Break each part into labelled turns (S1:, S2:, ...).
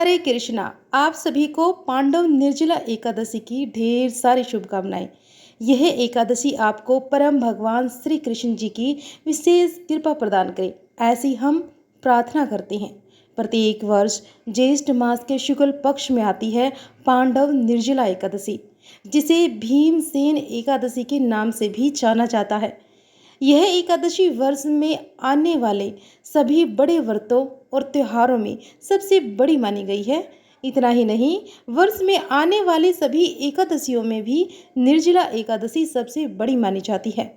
S1: हरे कृष्णा। आप सभी को पांडव निर्जला एकादशी की ढेर सारी शुभकामनाएं। यह एकादशी आपको परम भगवान श्री कृष्ण जी की विशेष कृपा प्रदान करे, ऐसी हम प्रार्थना करते हैं। प्रत्येक वर्ष ज्येष्ठ मास के शुक्ल पक्ष में आती है पांडव निर्जला एकादशी, जिसे भीमसेन एकादशी के नाम से भी जाना जाता है। यह एकादशी वर्ष में आने वाले सभी बड़े व्रतों और त्योहारों में सबसे बड़ी मानी गई है। इतना ही नहीं, वर्ष में आने वाली सभी एकादशियों में भी निर्जला एकादशी सबसे बड़ी मानी जाती है।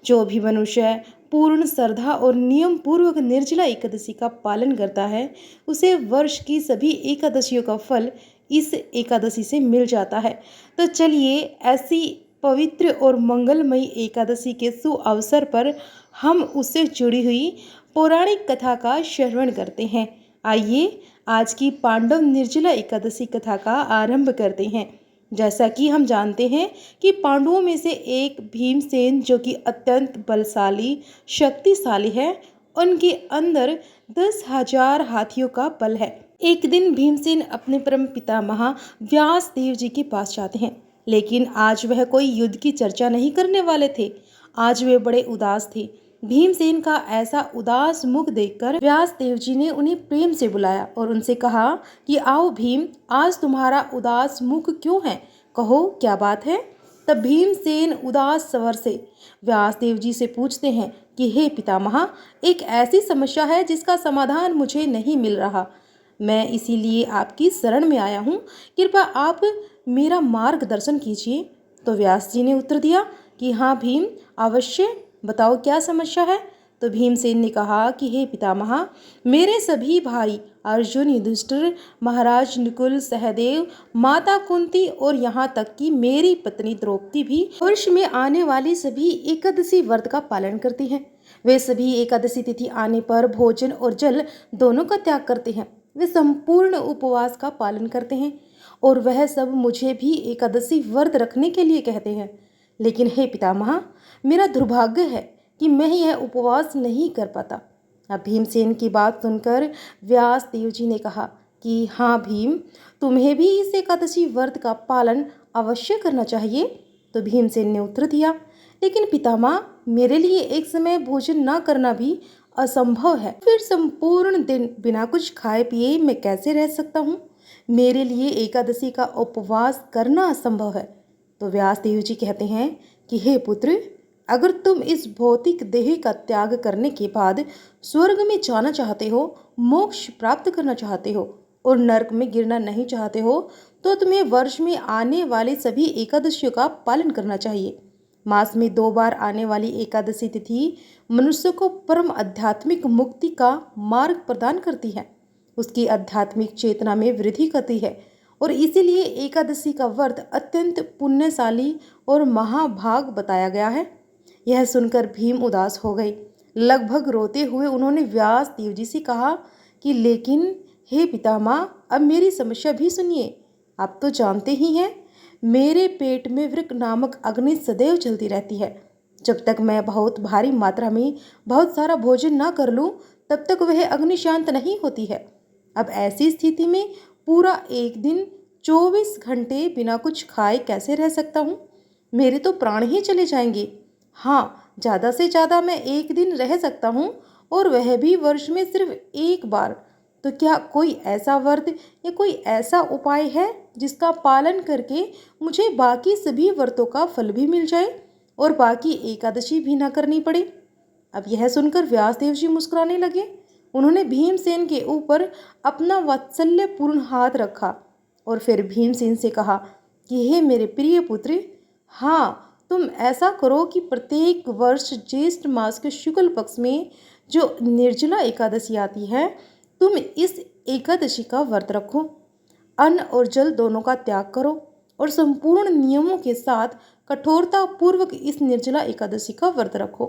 S1: जो भी मनुष्य पूर्ण श्रद्धा और नियम पूर्वक निर्जला एकादशी का पालन करता है, उसे वर्ष की सभी एकादशियों का फल इस एकादशी से मिल जाता है। तो चलिए, ऐसी पवित्र और मंगलमयी एकादशी के सुअवसर पर हम उससे जुड़ी हुई पौराणिक कथा का श्रवण करते हैं। आइए आज की पांडव निर्जला एकादशी कथा का आरंभ करते हैं। जैसा कि हम जानते हैं कि पांडवों में से एक भीमसेन, जो कि अत्यंत बलशाली शक्तिशाली है, उनके अंदर 10,000 हाथियों का बल है। एक दिन भीमसेन अपने परम पितामह व्यास देव जी के पास जाते हैं, लेकिन आज वह कोई युद्ध की चर्चा नहीं करने वाले थे। आज वे बड़े उदास थे। भीमसेन का ऐसा उदास मुख देखकर व्यास देव जी ने उन्हें प्रेम से बुलाया और उनसे कहा कि आओ भीम, आज तुम्हारा उदास मुख क्यों है? कहो, क्या बात है? तब भीमसेन उदास स्वर से व्यास देव जी से पूछते हैं कि हे पितामह, एक ऐसी समस्या है जिसका समाधान मुझे नहीं मिल रहा। मैं इसीलिए आपकी शरण में आया हूँ। कृपया आप मेरा मार्गदर्शन कीजिए। तो व्यास जी ने उत्तर दिया कि हाँ भीम, अवश्य बताओ क्या समस्या है। तो भीमसेन ने कहा कि हे पितामह, मेरे सभी भाई अर्जुन, युधिष्ठिर, महाराज नकुल, सहदेव, माता कुंती और यहाँ तक कि मेरी पत्नी द्रौपदी भी वर्ष में आने वाली सभी एकादशी व्रत का पालन करती हैं। वे सभी एकादशी तिथि आने पर भोजन और जल दोनों का त्याग करते हैं। वे संपूर्ण उपवास का पालन करते हैं और वह सब मुझे भी एकादशी व्रत रखने के लिए कहते हैं। लेकिन हे पितामह, मेरा दुर्भाग्य है कि मैं यह उपवास नहीं कर पाता। अब भीमसेन की बात सुनकर व्यास देव जी ने कहा कि हाँ भीम, तुम्हें भी इस एकादशी व्रत का पालन अवश्य करना चाहिए। तो भीमसेन ने उत्तर दिया, लेकिन पितामह, मेरे लिए एक समय भोजन न करना भी असंभव है। फिर संपूर्ण दिन बिना कुछ खाए पिए मैं कैसे रह सकता हूँ? मेरे लिए एकादशी का उपवास करना असंभव है। तो व्यास देव जी कहते हैं कि हे पुत्र, अगर तुम इस भौतिक देह का त्याग करने के बाद स्वर्ग में जाना चाहते हो, मोक्ष प्राप्त करना चाहते हो और नरक में गिरना नहीं चाहते हो, तो तुम्हें वर्ष में आने वाली सभी एकादशियों का पालन करना चाहिए। मास में 2 बार आने वाली एकादशी तिथि मनुष्य को परम आध्यात्मिक मुक्ति का मार्ग प्रदान करती है, उसकी आध्यात्मिक चेतना में वृद्धि करती है और इसीलिए एकादशी का व्रत अत्यंत पुण्यशाली और महाभाग बताया गया है। यह सुनकर भीम उदास हो गए। लगभग रोते हुए उन्होंने व्यास देव जी से कहा कि लेकिन हे पितामह, अब मेरी समस्या भी सुनिए। आप तो जानते ही हैं, मेरे पेट में वृक नामक अग्नि सदैव चलती रहती है। जब तक मैं बहुत भारी मात्रा में बहुत सारा भोजन न कर लूं, तब तक वह अग्नि शांत नहीं होती है। अब ऐसी स्थिति में पूरा एक दिन 24 घंटे बिना कुछ खाए कैसे रह सकता हूँ? मेरे तो प्राण ही चले जाएंगे। हाँ, ज़्यादा से ज़्यादा मैं एक दिन रह सकता हूँ, और वह भी वर्ष में सिर्फ एक बार। तो क्या कोई ऐसा व्रत या कोई ऐसा उपाय है जिसका पालन करके मुझे बाकी सभी व्रतों का फल भी मिल जाए और बाकी एकादशी भी ना करनी पड़े? अब यह सुनकर व्यासदेव जी मुस्कुराने लगे। उन्होंने भीमसेन के ऊपर अपना वात्सल्यपूर्ण हाथ रखा और फिर भीमसेन से कहा कि हे मेरे प्रिय पुत्र, हाँ, तुम ऐसा करो कि प्रत्येक वर्ष ज्येष्ठ मास के शुक्ल पक्ष में जो निर्जला एकादशी आती है, तुम इस एकादशी का व्रत रखो। अन्न और जल दोनों का त्याग करो और संपूर्ण नियमों के साथ कठोरता पूर्वक इस निर्जला एकादशी का व्रत रखो,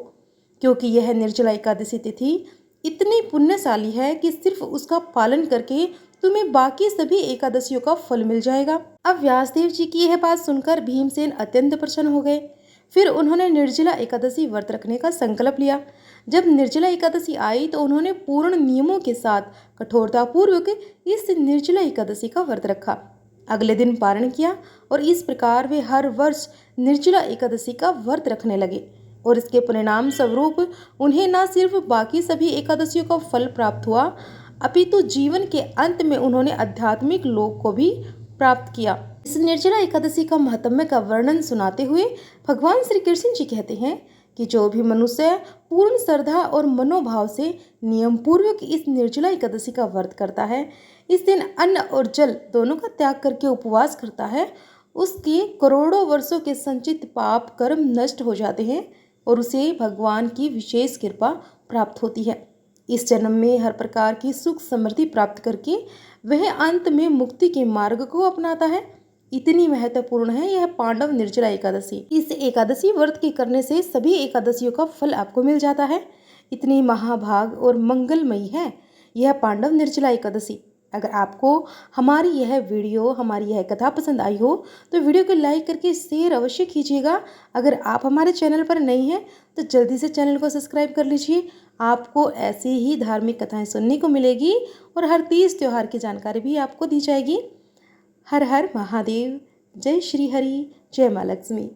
S1: क्योंकि यह निर्जला एकादशी तिथि इतनी पुण्यशाली है कि सिर्फ उसका पालन करके तुम्हें बाकी सभी एकादशियों का फल मिल जाएगा। अब व्यासदेव जी की यह बात सुनकर भीमसेन अत्यंत प्रसन्न हो गए। फिर उन्होंने निर्जला एकादशी व्रत रखने का संकल्प लिया। जब निर्जला एकादशी आई तो उन्होंने पूर्ण नियमों के साथ कठोरतापूर्वक इस निर्जला एकादशी का व्रत रखा, अगले दिन पारण किया और इस प्रकार वे हर वर्ष निर्जला एकादशी का व्रत रखने लगे और इसके परिणाम स्वरूप उन्हें न सिर्फ बाकी सभी एकादशियों का फल प्राप्त हुआ, अपितु जीवन के अंत में उन्होंने आध्यात्मिक लोक को भी प्राप्त किया। इस निर्जला एकादशी का महात्म्य का वर्णन सुनाते हुए भगवान श्री कृष्ण जी कहते हैं कि जो भी मनुष्य पूर्ण श्रद्धा और मनोभाव से नियम पूर्वक इस निर्जला एकादशी का व्रत करता है, इस दिन अन्न और जल दोनों का त्याग करके उपवास करता है, उसके करोड़ों वर्षों के संचित पाप कर्म नष्ट हो जाते हैं और उसे भगवान की विशेष कृपा प्राप्त होती है। इस जन्म में हर प्रकार की सुख समृद्धि प्राप्त करके वह अंत में मुक्ति के मार्ग को अपनाता है। इतनी महत्वपूर्ण है यह पांडव निर्जला एकादशी। इस एकादशी व्रत के करने से सभी एकादशियों का फल आपको मिल जाता है। इतनी महाभाग और मंगलमयी है यह पांडव निर्जला एकादशी। अगर आपको हमारी यह वीडियो, हमारी यह कथा पसंद आई हो तो वीडियो को लाइक करके शेयर अवश्य कीजिएगा। अगर आप हमारे चैनल पर नए हैं तो जल्दी से चैनल को सब्सक्राइब कर लीजिए। आपको ऐसी ही धार्मिक कथाएं सुनने को मिलेगी और हर तीज त्योहार की जानकारी भी आपको दी जाएगी। हर हर महादेव। जय श्री हरि। जय माँ लक्ष्मी।